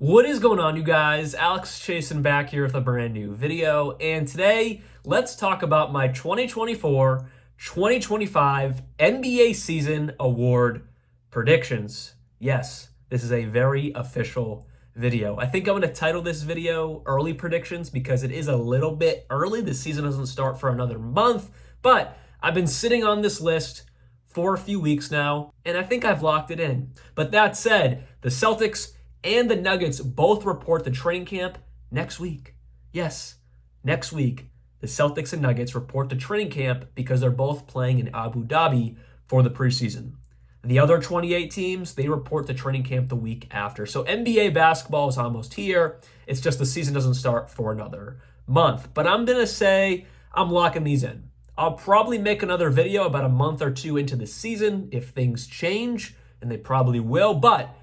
What is going on, you guys? Alex Chasen back here with a brand new video, and today let's talk about my 2024-2025 NBA season award predictions. Yes, this is a very official video. I think I'm going to title this video Early Predictions because it is a little bit early. The season doesn't start for another month, but I've been sitting on this list for a few weeks now, and I think I've locked it in. But that said, the Celtics and the Nuggets both report to training camp next week. Yes, next week, the Celtics and Nuggets report to training camp because they're both playing in Abu Dhabi for the preseason. The other 28 teams, they report to training camp the week after. So NBA basketball is almost here. It's just the season doesn't start for another month. But I'm going to say I'm locking these in. I'll probably make another video about a month or two into the season if things change, and they probably will. But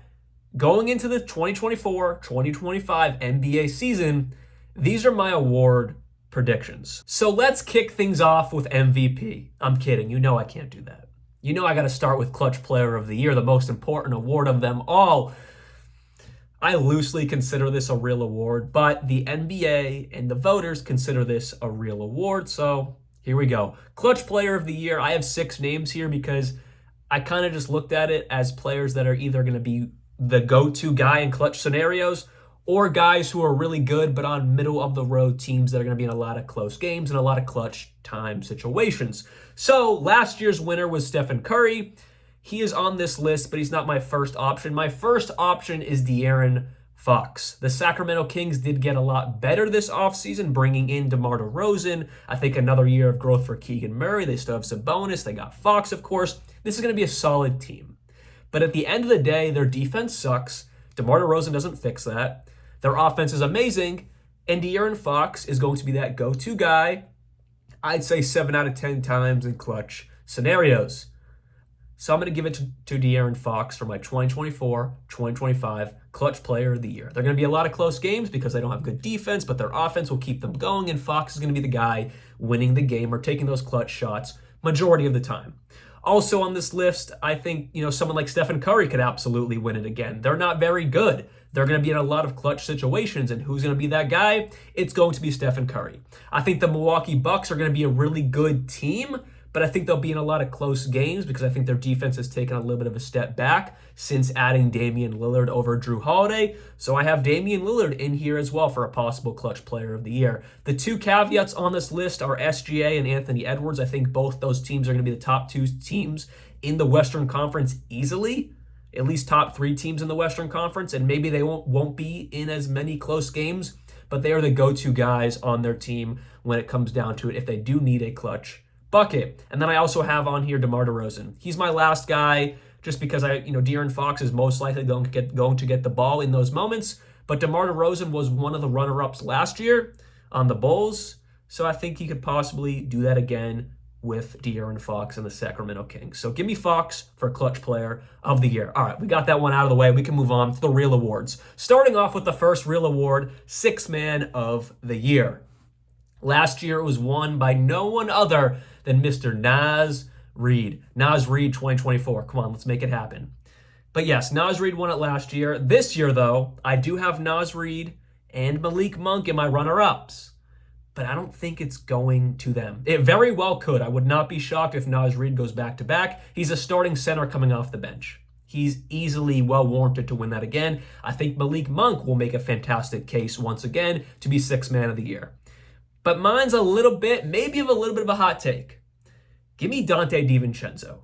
going into the 2024-2025 NBA season, these are my award predictions. So let's kick things off with MVP. I'm kidding. You know I can't do that. You know I got to start with Clutch Player of the Year, the most important award of them all. I loosely consider this a real award, but the NBA and the voters consider this a real award. So here we go. Clutch Player of the Year. I have 6 names here because I kind of just looked at it as players that are either going to be the go-to guy in clutch scenarios, or guys who are really good but on middle-of-the-road teams that are going to be in a lot of close games and a lot of clutch time situations. So last year's winner was Stephen Curry. He is on this list, but he's not my first option. My first option is De'Aaron Fox. The Sacramento Kings did get a lot better this offseason, bringing in DeMar DeRozan. I think another year of growth for Keegan Murray. They still have Sabonis. They got Fox, of course. This is going to be a solid team. But at the end of the day, their defense sucks. DeMar DeRozan doesn't fix that. Their offense is amazing. And De'Aaron Fox is going to be that go-to guy, I'd say 7 out of 10 times in clutch scenarios. So I'm going to give it to De'Aaron Fox for my 2024-2025 Clutch Player of the Year. They're going to be a lot of close games because they don't have good defense, but their offense will keep them going, and Fox is going to be the guy winning the game or taking those clutch shots majority of the time. Also on this list, I think, someone like Stephen Curry could absolutely win it again. They're not very good. They're going to be in a lot of clutch situations, and who's going to be that guy? It's going to be Stephen Curry. I think the Milwaukee Bucks are going to be a really good team, but I think they'll be in a lot of close games because I think their defense has taken a little bit of a step back since adding Damian Lillard over Drew Holiday. So I have Damian Lillard in here as well for a possible Clutch Player of the Year. The 2 caveats on this list are SGA and Anthony Edwards. I think both those teams are going to be the top 2 teams in the Western Conference easily, at least top 3 teams in the Western Conference, and maybe they won't be in as many close games, but they are the go-to guys on their team when it comes down to it if they do need a clutch bucket. And then I also have on here DeMar DeRozan. He's my last guy just because De'Aaron Fox is most likely going to get the ball in those moments, but DeMar DeRozan was one of the runner-ups last year on the Bulls, so I think he could possibly do that again with De'Aaron Fox and the Sacramento Kings. So give me Fox for Clutch Player of the Year. All right, we got that one out of the way. We can move on to the real awards. Starting off with the first real award, Sixth Man of the Year. Last year it was won by no one other than Mr. Naz Reid. Naz Reid 2024. Come on, let's make it happen. But yes, Naz Reid won it last year. This year, though, I do have Naz Reid and Malik Monk in my runner-ups, but I don't think it's going to them. It very well could. I would not be shocked if Naz Reid goes back-to-back. He's a starting center coming off the bench. He's easily well-warranted to win that again. I think Malik Monk will make a fantastic case once again to be Sixth Man of the Year. But mine's a little bit of a hot take. Give me Dante DiVincenzo.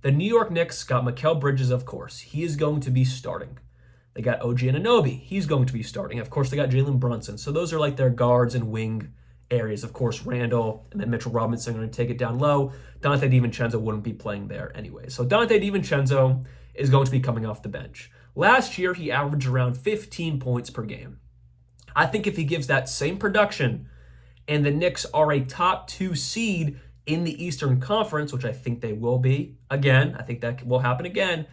The New York Knicks got Mikal Bridges, of course. He is going to be starting. They got OG Anunoby. He's going to be starting. Of course, they got Jalen Brunson. So those are like their guards and wing areas. Of course, Randall and then Mitchell Robinson are going to take it down low. Dante DiVincenzo wouldn't be playing there anyway. So Dante DiVincenzo is going to be coming off the bench. Last year, he averaged around 15 points per game. I think if he gives that same production and the Knicks are a top 2 seed in the Eastern Conference, which I think they will be, again, I think that will happen again,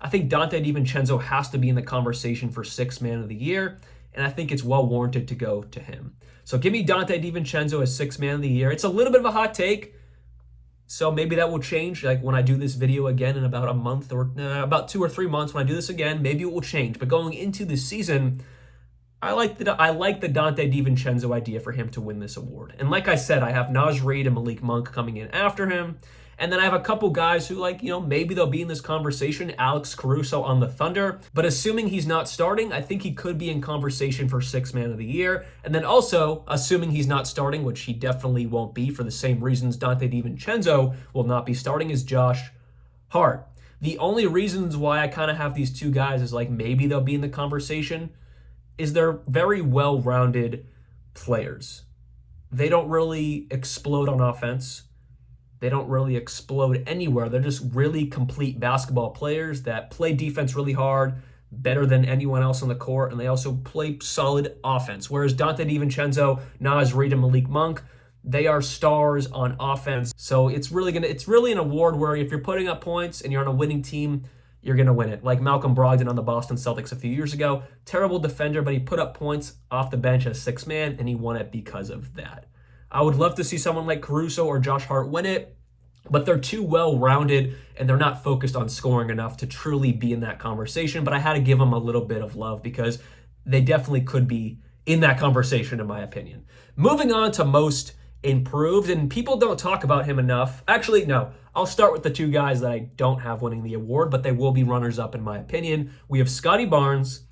I think Dante DiVincenzo has to be in the conversation for Sixth Man of the Year, and I think it's well warranted to go to him. So give me Dante DiVincenzo as Sixth Man of the Year. It's a little bit of a hot take, so maybe that will change. Like when I do this video again in about a month or about 2 or 3 months, when I do this again, maybe it will change. But going into the season, I like the Dante DiVincenzo idea for him to win this award. And like I said, I have Naz Reid and Malik Monk coming in after him. And then I have a couple guys who, like, maybe they'll be in this conversation. Alex Caruso on the Thunder. But assuming he's not starting, I think he could be in conversation for Sixth Man of the Year. And then also, assuming he's not starting, which he definitely won't be for the same reasons Dante DiVincenzo will not be starting, is Josh Hart. The only reasons why I kind of have these two guys is like maybe they'll be in the conversation is they're very well-rounded players. They don't really explode on offense. They don't really explode anywhere. They're just really complete basketball players that play defense really hard, better than anyone else on the court, and they also play solid offense. Whereas Dante DiVincenzo, Naz Reid, and Malik Monk, they are stars on offense. So it's really an award where if you're putting up points and you're on a winning team, you're going to win it. Like Malcolm Brogdon on the Boston Celtics a few years ago. Terrible defender, but he put up points off the bench as sixth man, and he won it because of that. I would love to see someone like Caruso or Josh Hart win it, but they're too well-rounded, and they're not focused on scoring enough to truly be in that conversation. But I had to give them a little bit of love because they definitely could be in that conversation, in my opinion. Moving on to most improved, and people don't talk about him enough. Actually, no. I'll start with the two guys that I don't have winning the award, but they will be runners-up in my opinion. We have Scotty Barnes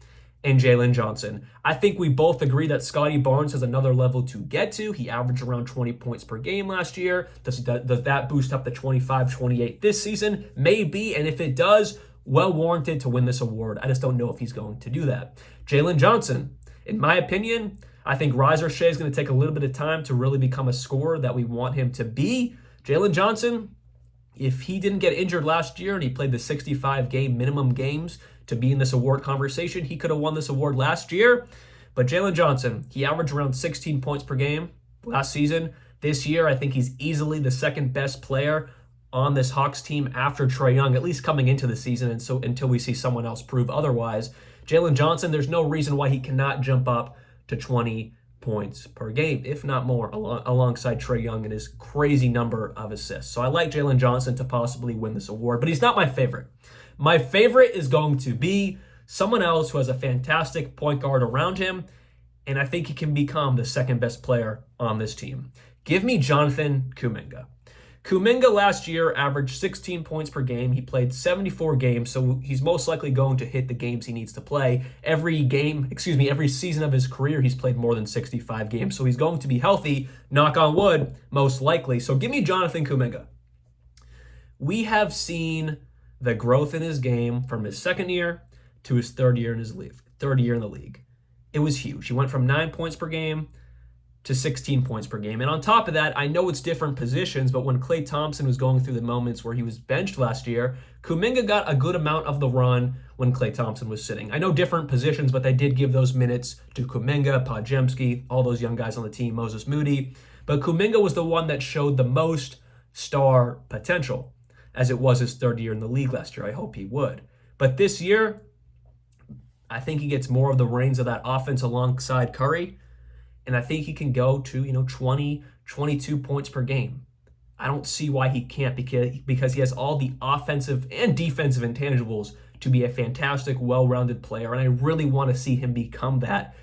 and Jalen Johnson. I think we both agree that Scotty Barnes has another level to get to. He averaged around 20 points per game last year. Does that boost up to 25, 28 this season? Maybe, and if it does, well warranted to win this award. I just don't know if he's going to do that. Jalen Johnson, in my opinion, I think Riser Shea is going to take a little bit of time to really become a scorer that we want him to be. Jalen Johnson, if he didn't get injured last year and he played the 65-game minimum games to be in this award conversation, he could have won this award last year. But Jalen Johnson, he averaged around 16 points per game last season. This year, I think he's easily the second best player on this Hawks team after Trae Young, at least coming into the season, and so until we see someone else prove otherwise. Jalen Johnson, there's no reason why he cannot jump up to 20 points per game, if not more, alongside Trae Young and his crazy number of assists. So I like Jalen Johnson to possibly win this award, but he's not my favorite. My favorite is going to be someone else who has a fantastic point guard around him, and I think he can become the second best player on this team. Give me Jonathan Kuminga. Kuminga last year averaged 16 points per game. He played 74 games, so he's most likely going to hit the games he needs to play. Every season of his career, he's played more than 65 games, so he's going to be healthy, knock on wood, most likely. So give me Jonathan Kuminga. We have seen the growth in his game from his second year to his third year in the league. It was huge. He went from 9 points per game to 16 points per game. And on top of that, I know it's different positions, but when Klay Thompson was going through the moments where he was benched last year, Kuminga got a good amount of the run when Klay Thompson was sitting. I know different positions, but they did give those minutes to Kuminga, Podziemski, all those young guys on the team, Moses Moody. But Kuminga was the one that showed the most star potential, as it was his third year in the league last year. I hope he would. But this year, I think he gets more of the reins of that offense alongside Curry. And I think he can go to, 20, 22 points per game. I don't see why he can't because he has all the offensive and defensive intangibles to be a fantastic, well-rounded player. And I really want to see him become that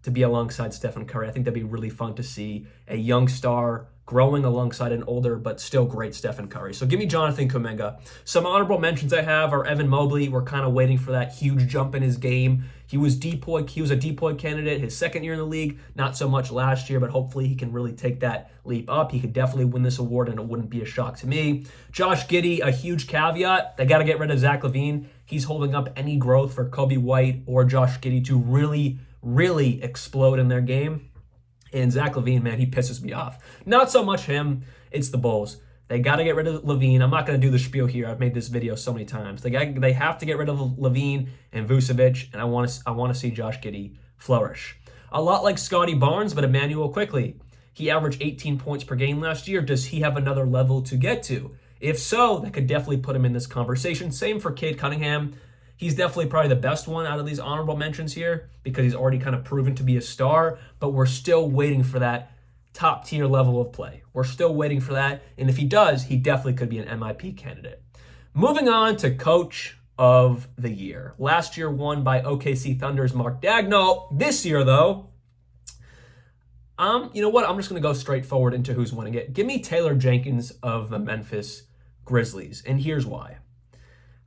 to be alongside Stephen Curry. I think that'd be really fun to see a young star growing alongside an older but still great Stephen Curry. So give me Jonathan Kuminga. Some honorable mentions I have are Evan Mobley. We're kind of waiting for that huge jump in his game. He was a depoy candidate his second year in the league, not so much last year, but hopefully he can really take that leap up. He could definitely win this award, and it wouldn't be a shock to me. Josh Giddey, a huge caveat. They got to get rid of Zach LaVine. He's holding up any growth for Kobe White or Josh Giddey to really, really explode in their game. And Zach LaVine, man, he pisses me off. Not so much him, it's the Bulls. They got to get rid of LaVine. I'm not going to do the spiel here. I've made this video so many times. They have to get rid of LaVine and Vucevic, and I want to see Josh Giddey flourish. A lot like Scotty Barnes, but Emmanuel Quickley. He averaged 18 points per game last year. Does he have another level to get to? If so, that could definitely put him in this conversation. Same for Cade Cunningham. He's definitely probably the best one out of these honorable mentions here because he's already kind of proven to be a star, but we're still waiting for that top tier level of play. We're still waiting for that, and if he does, he definitely could be an MIP candidate. Moving on to coach of the year. Last year won by OKC Thunder's Mark Daigneault. This year, though, you know what? I'm just going to go straight forward into who's winning it. Give me Taylor Jenkins of the Memphis Grizzlies, and here's why.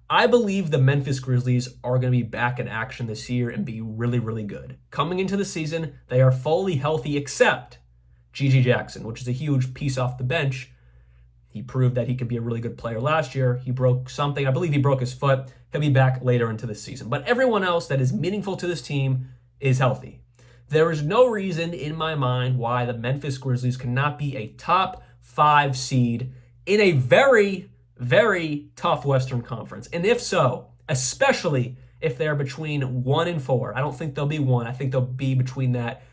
I believe the Memphis Grizzlies are going to be back in action this year and be really, really good. Coming into the season, they are fully healthy except G.G. Jackson, which is a huge piece off the bench. He proved that he could be a really good player last year. He broke something. I believe he broke his foot. He'll be back later into the season. But everyone else that is meaningful to this team is healthy. There is no reason in my mind why the Memphis Grizzlies cannot be a top 5 seed in a very, very tough Western Conference. And if so, especially if they're between 1 and 4, I don't think they'll be 1. I think they'll be between that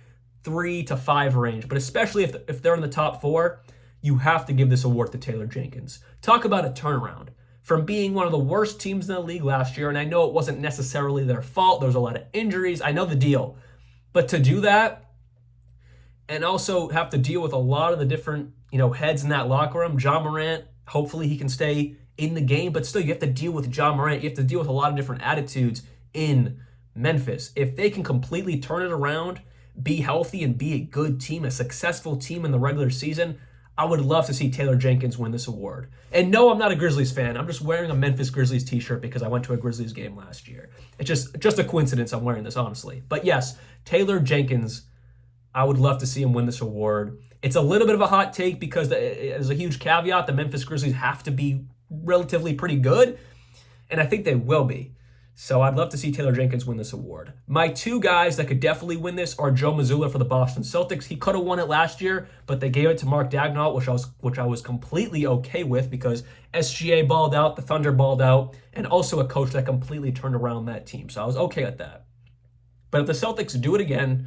3 to 5 range. But especially if they're in the top 4, you have to give this award to Taylor Jenkins. Talk about a turnaround. From being one of the worst teams in the league last year, and I know it wasn't necessarily their fault. There was a lot of injuries. I know the deal. But to do that and also have to deal with a lot of the different, heads in that locker room, Ja Morant, hopefully he can stay in the game, but still you have to deal with Ja Morant. You have to deal with a lot of different attitudes in Memphis. If they can completely turn it around, be healthy, and be a good team, a successful team in the regular season, I would love to see Taylor Jenkins win this award. And no, I'm not a Grizzlies fan. I'm just wearing a Memphis Grizzlies t-shirt because I went to a Grizzlies game last year. It's just a coincidence I'm wearing this, honestly. But yes, Taylor Jenkins, I would love to see him win this award. It's a little bit of a hot take because there's a huge caveat. The Memphis Grizzlies have to be relatively pretty good, and I think they will be. So I'd love to see Taylor Jenkins win this award. My 2 guys that could definitely win this are Joe Mazzulla for the Boston Celtics. He could have won it last year, but they gave it to Mark Daigneault, which I was completely okay with because SGA balled out, the Thunder balled out, and also a coach that completely turned around that team. So I was okay with that. But if the Celtics do it again,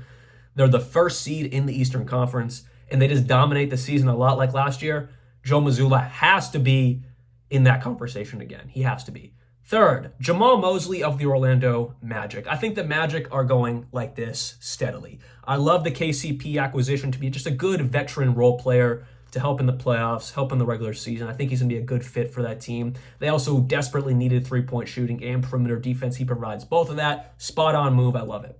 they're the first seed in the Eastern Conference, and they just dominate the season a lot like last year, Joe Mazzulla has to be in that conversation again. He has to be. Third, Jamal Mosley of the Orlando Magic. I think the Magic are going like this steadily. I love the KCP acquisition to be just a good veteran role player to help in the playoffs, help in the regular season. I think he's going to be a good fit for that team. They also desperately needed three-point shooting and perimeter defense. He provides both of that. Spot-on move. I love it.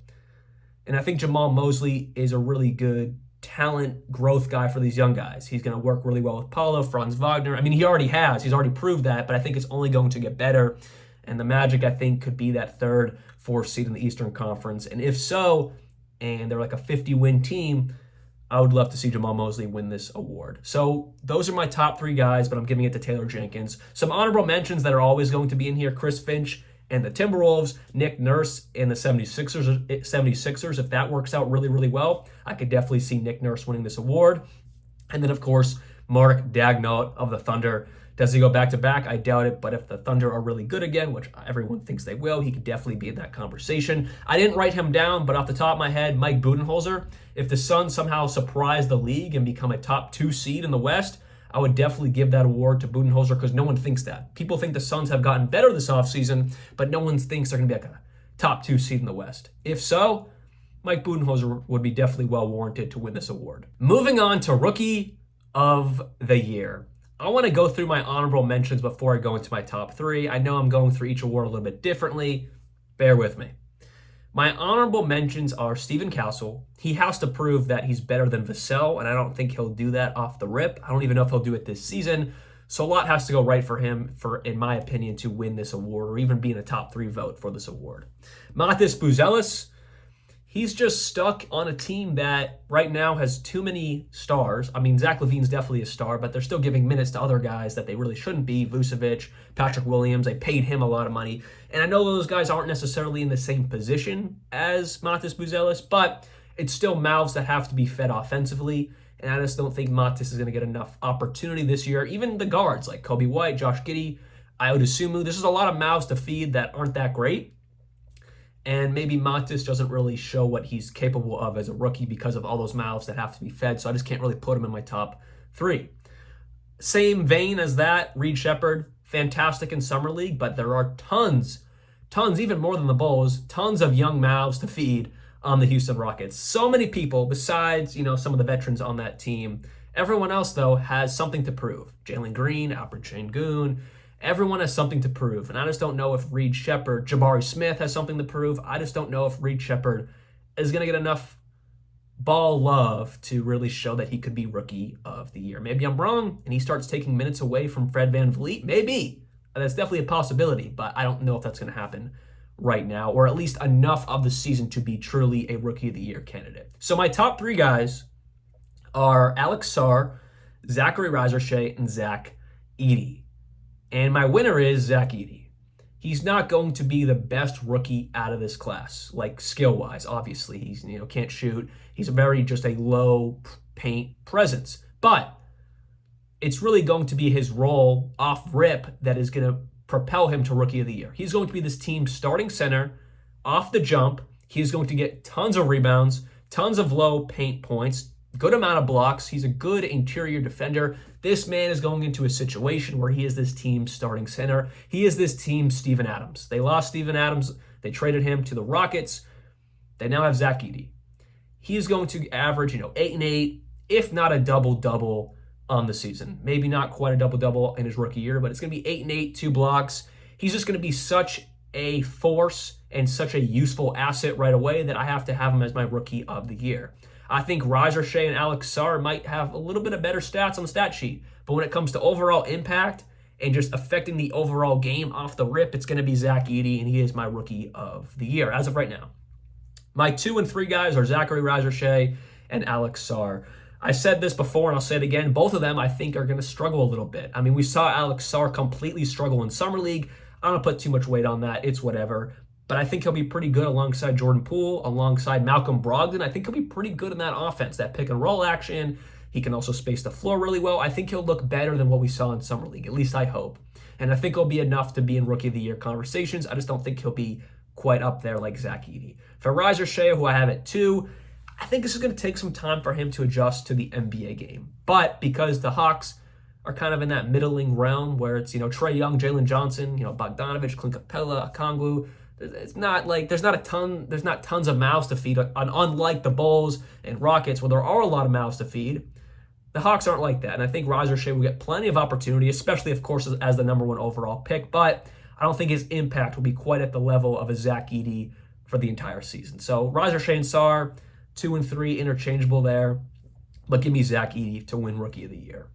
And I think Jamal Mosley is a really good talent growth guy for these young guys. He's going to work really well with Paulo, Franz Wagner. I mean, he already has. He's already proved that, but I think it's only going to get better. And the Magic, I think, could be that 3rd, 4th seed in the Eastern Conference. And if so, and they're like a 50-win team, I would love to see Jamal Mosley win this award. So those are my top 3 guys, but I'm giving it to Taylor Jenkins. Some honorable mentions that are always going to be in here: Chris Finch and the Timberwolves, Nick Nurse and the 76ers. If that works out really, really well, I could definitely see Nick Nurse winning this award. And then, of course, Mark Daigneault of the Thunder. Does he go back-to-back? I doubt it, but if the Thunder are really good again, which everyone thinks they will, he could definitely be in that conversation. I didn't write him down, but off the top of my head, Mike Budenholzer. If the Suns somehow surprise the league and become a top 2 seed in the West, I would definitely give that award to Budenholzer because no one thinks that. People think the Suns have gotten better this offseason, but no one thinks they're going to be like a top 2 seed in the West. If so, Mike Budenholzer would be definitely well warranted to win this award. Moving on to Rookie of the Year. I want to go through my honorable mentions before I go into my top 3. I know I'm going through each award a little bit differently. Bear with me. My honorable mentions are Steven Castle. He has to prove that he's better than Vassell, and I don't think he'll do that off the rip. I don't even know if he'll do it this season. So a lot has to go right for him, in my opinion, to win this award or even be in a top 3 vote for this award. Matas Buzelis, he's just stuck on a team that right now has too many stars. I mean, Zach LaVine's definitely a star, but they're still giving minutes to other guys that they really shouldn't be. Vucevic, Patrick Williams, they paid him a lot of money. And I know those guys aren't necessarily in the same position as Matas Buzelis, but it's still mouths that have to be fed offensively. And I just don't think Matas is going to get enough opportunity this year. Even the guards like Kobe White, Josh Giddey, Ayo Dosunmu, this is a lot of mouths to feed that aren't that great. And maybe Matas doesn't really show what he's capable of as a rookie because of all those mouths that have to be fed. So I just can't really put him in my top 3. Same vein as that, Reed Shepherd, fantastic in Summer League, but there are tons, even more than the Bulls, tons of young mouths to feed on the Houston Rockets. So many people besides, some of the veterans on that team. Everyone else, though, has something to prove. Jalen Green, Alperen Sengun, Everyone has something to prove, and I just don't know if Reed Sheppard, Jabari Smith has something to prove. I just don't know if Reed Sheppard is going to get enough ball love to really show that he could be rookie of the year. Maybe I'm wrong, and he starts taking minutes away from Fred VanVleet. Maybe. That's definitely a possibility, but I don't know if that's going to happen right now, or at least enough of the season to be truly a rookie of the year candidate. So my top 3 guys are Alex Sarr, Zachary Razorshea, and Zach Edey. And my winner is Zach Edey. He's not going to be the best rookie out of this class, like skill-wise. Obviously, he's can't shoot. He's just a low paint presence. But it's really going to be his role off rip that is going to propel him to rookie of the year. He's going to be this team's starting center off the jump. He's going to get tons of rebounds, tons of low paint points, good amount of blocks. He's a good interior defender. This man is going into a situation where he is this team's starting center. He is this team's Steven Adams. They lost Steven Adams. They traded him to the Rockets. They now have Zach Edey. He is going to average, 8 and 8, if not a double-double on the season. Maybe not quite a double-double in his rookie year, but it's going to be 8 and 8, 2 blocks. He's just going to be such a force and such a useful asset right away that I have to have him as my rookie of the year. I think Razorshea and Alex Sarr might have a little bit of better stats on the stat sheet, but when it comes to overall impact and just affecting the overall game off the rip, it's going to be Zach Edey, and he is my rookie of the year as of right now. My 2 and 3 guys are Zachary Razorshea and Alex Sarr. I said this before, and I'll say it again. Both of them, I think, are going to struggle a little bit. I mean, we saw Alex Sarr completely struggle in Summer League. I don't put too much weight on that. It's whatever. But I think he'll be pretty good alongside Jordan Poole, alongside Malcolm Brogdon. I think he'll be pretty good in that offense, that pick and roll action. He can also space the floor really well. I think he'll look better than what we saw in Summer League, at least I hope. And I think he'll be enough to be in Rookie of the Year conversations. I just don't think he'll be quite up there like Zach Edey. For Razorshea, who I have at 2, I think this is going to take some time for him to adjust to the NBA game. But because the Hawks are kind of in that middling realm where it's, Trae Young, Jalen Johnson, Bogdanovich, Clint Capella, Okongwu, it's not like there's not tons of mouths to feed. Unlike the Bulls and Rockets, where there are a lot of mouths to feed, the Hawks aren't like that. And I think Razorshea will get plenty of opportunity, especially, of course, as the number 1 overall pick. But I don't think his impact will be quite at the level of a Zach Edey for the entire season. So Razorshea and Sarr, 2 and 3, interchangeable there. But give me Zach Edey to win Rookie of the Year.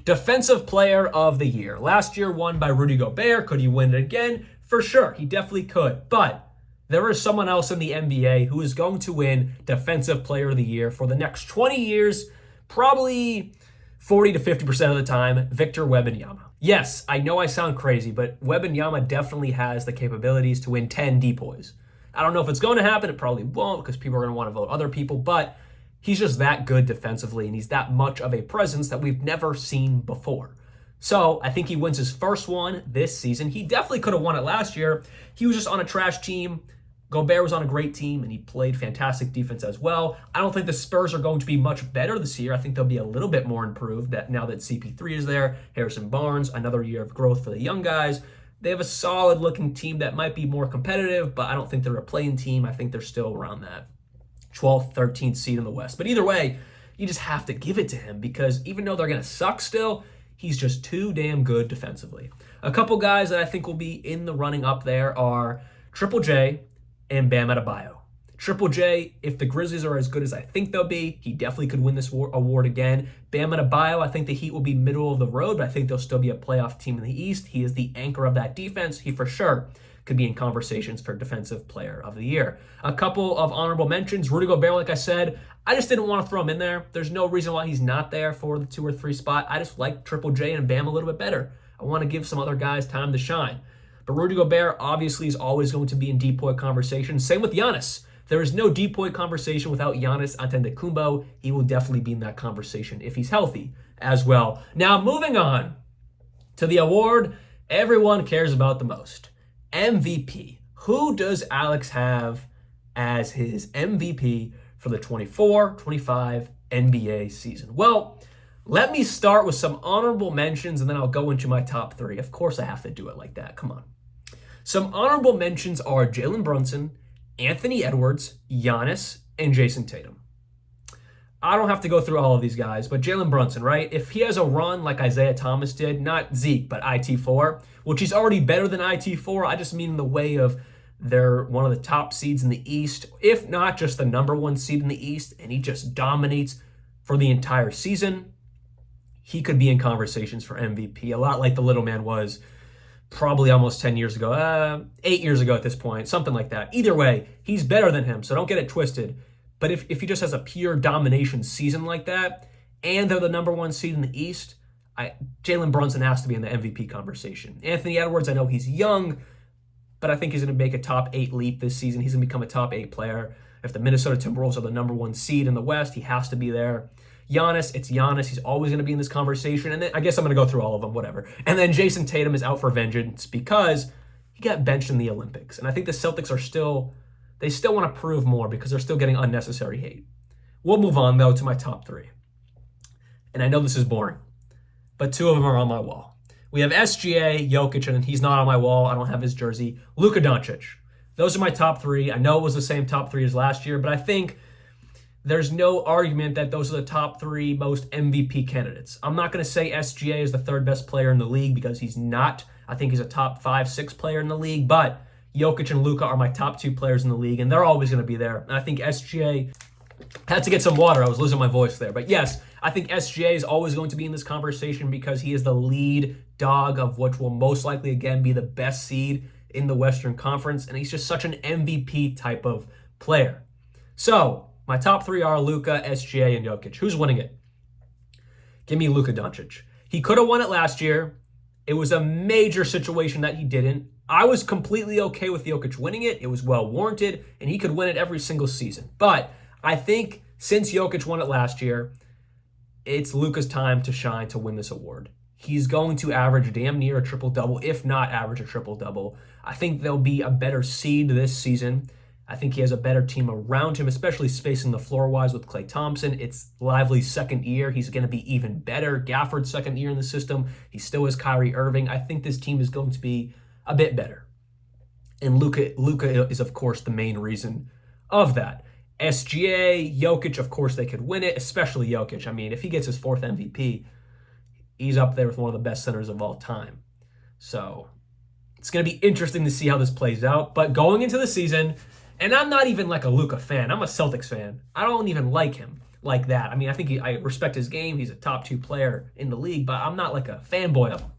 Defensive Player of the Year. Last year won by Rudy Gobert. Could he win it again? For sure, he definitely could. But there is someone else in the NBA who is going to win Defensive Player of the Year for the next 20 years, probably 40 to 50% of the time, Victor Wembanyama. Yes, I know I sound crazy, but Wembanyama definitely has the capabilities to win 10 depoys. I don't know if it's going to happen. It probably won't because people are going to want to vote other people, but he's just that good defensively, and he's that much of a presence that we've never seen before. So I think he wins his first one this season. He definitely could have won it last year. He was just on a trash team. Gobert was on a great team, and he played fantastic defense as well. I don't think the Spurs are going to be much better this year. I think they'll be a little bit more improved that now that CP3 is there, Harrison Barnes, another year of growth for the young guys. They have a solid-looking team that might be more competitive, but I don't think they're a playing team. I think they're still around that 12th, 13th seed in the West. But either way, you just have to give it to him because even though they're going to suck still, he's just too damn good defensively. A couple guys that I think will be in the running up there are Triple J and Bam Adebayo. Triple J, if the Grizzlies are as good as I think they'll be, he definitely could win this award again. Bam Adebayo, I think the Heat will be middle of the road, but I think they'll still be a playoff team in the East. He is the anchor of that defense. He for sure could be in conversations for Defensive Player of the Year. A couple of honorable mentions. Rudy Gobert, like I said, I just didn't want to throw him in there. There's no reason why he's not there for the 2 or 3 spot. I just like Triple J and Bam a little bit better. I want to give some other guys time to shine. But Rudy Gobert obviously is always going to be in depoy conversation. Same with Giannis. There is no depoy conversation without Giannis Antetokounmpo. He will definitely be in that conversation if he's healthy as well. Now, moving on to the award everyone cares about the most. MVP. Who does Alex have as his MVP for the 24-25 NBA season? Well, let me start with some honorable mentions and then I'll go into my top 3. Of course I have to do it like that. Come on. Some honorable mentions are Jalen Brunson, Anthony Edwards, Giannis, and Jason Tatum. I don't have to go through all of these guys, but Jalen Brunson, right? If he has a run like Isaiah Thomas did, not Zeke, but IT4, which he's already better than IT4, I just mean in the way of they're one of the top seeds in the East, if not just the number one seed in the East, and he just dominates for the entire season, he could be in conversations for MVP, a lot like the little man was probably almost 10 years ago, 8 years ago at this point, something like that. Either way, he's better than him, so don't get it twisted. But if he just has a pure domination season like that, and they're the number one seed in the East, Jalen Brunson has to be in the MVP conversation. Anthony Edwards, I know he's young, but I think he's going to make a top 8 leap this season. He's going to become a top 8 player. If the Minnesota Timberwolves are the number one seed in the West, he has to be there. Giannis, it's Giannis. He's always going to be in this conversation. And then I guess I'm going to go through all of them, whatever. And then Jason Tatum is out for vengeance because he got benched in the Olympics. And I think the Celtics are still want to prove more because they're still getting unnecessary hate. We'll move on, though, to my top 3. And I know this is boring, but 2 of them are on my wall. We have SGA, Jokic, and he's not on my wall. I don't have his jersey. Luka Doncic. Those are my top 3. I know it was the same top 3 as last year, but I think there's no argument that those are the top 3 most MVP candidates. I'm not going to say SGA is the 3rd best player in the league because he's not. I think he's a top 5, 6 player in the league, but Jokic and Luka are my top 2 players in the league, and they're always going to be there. And I think SGA had to get some water. I was losing my voice there. But yes, I think SGA is always going to be in this conversation because he is the lead dog of what will most likely, again, be the best seed in the Western Conference, and he's just such an MVP type of player. So my top 3 are Luka, SGA, and Jokic. Who's winning it? Give me Luka Doncic. He could have won it last year. It was a major situation that he didn't. I was completely okay with Jokic winning it. It was well warranted, and he could win it every single season. But I think since Jokic won it last year, it's Luka's time to shine to win this award. He's going to average damn near a triple-double, if not average a triple-double. I think there'll be a better seed this season. I think he has a better team around him, especially spacing the floor-wise with Klay Thompson. It's Lively's second year. He's going to be even better. Gafford's second year in the system. He still has Kyrie Irving. I think this team is going to be a bit better. And Luka is, of course, the main reason of that. SGA, Jokic, of course, they could win it, especially Jokic. I mean, if he gets his 4th MVP, he's up there with one of the best centers of all time. So it's going to be interesting to see how this plays out. But going into the season, and I'm not even like a Luka fan. I'm a Celtics fan. I don't even like him like that. I mean, I think I respect his game. He's a top 2 player in the league, but I'm not like a fanboy of him.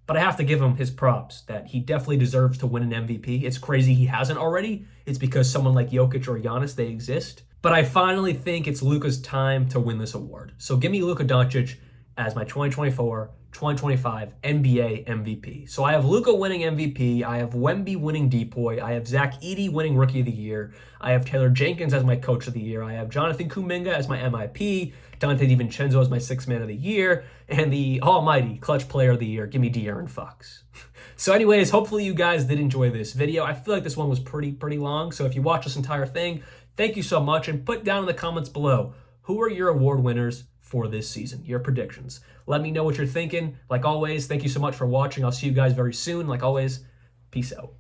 But I have to give him his props that he definitely deserves to win an MVP. It's crazy he hasn't already. It's because someone like Jokic or Giannis, they exist. But I finally think it's Luka's time to win this award. So give me Luka Doncic as my 2024-2025 NBA MVP. So I have Luka winning MVP. I have Wemby winning Depoy. I have Zach Edey winning Rookie of the Year. I have Taylor Jenkins as my Coach of the Year. I have Jonathan Kuminga as my MIP. Dante DiVincenzo as my 6th Man of the Year. And the almighty Clutch Player of the Year, give me De'Aaron Fox. So anyways, hopefully you guys did enjoy this video. I feel like this one was pretty long. So if you watch this entire thing, thank you so much. And put down in the comments below, who are your award winners for this season, your predictions. Let me know what you're thinking. Like always, thank you so much for watching. I'll see you guys very soon. Like always, peace out.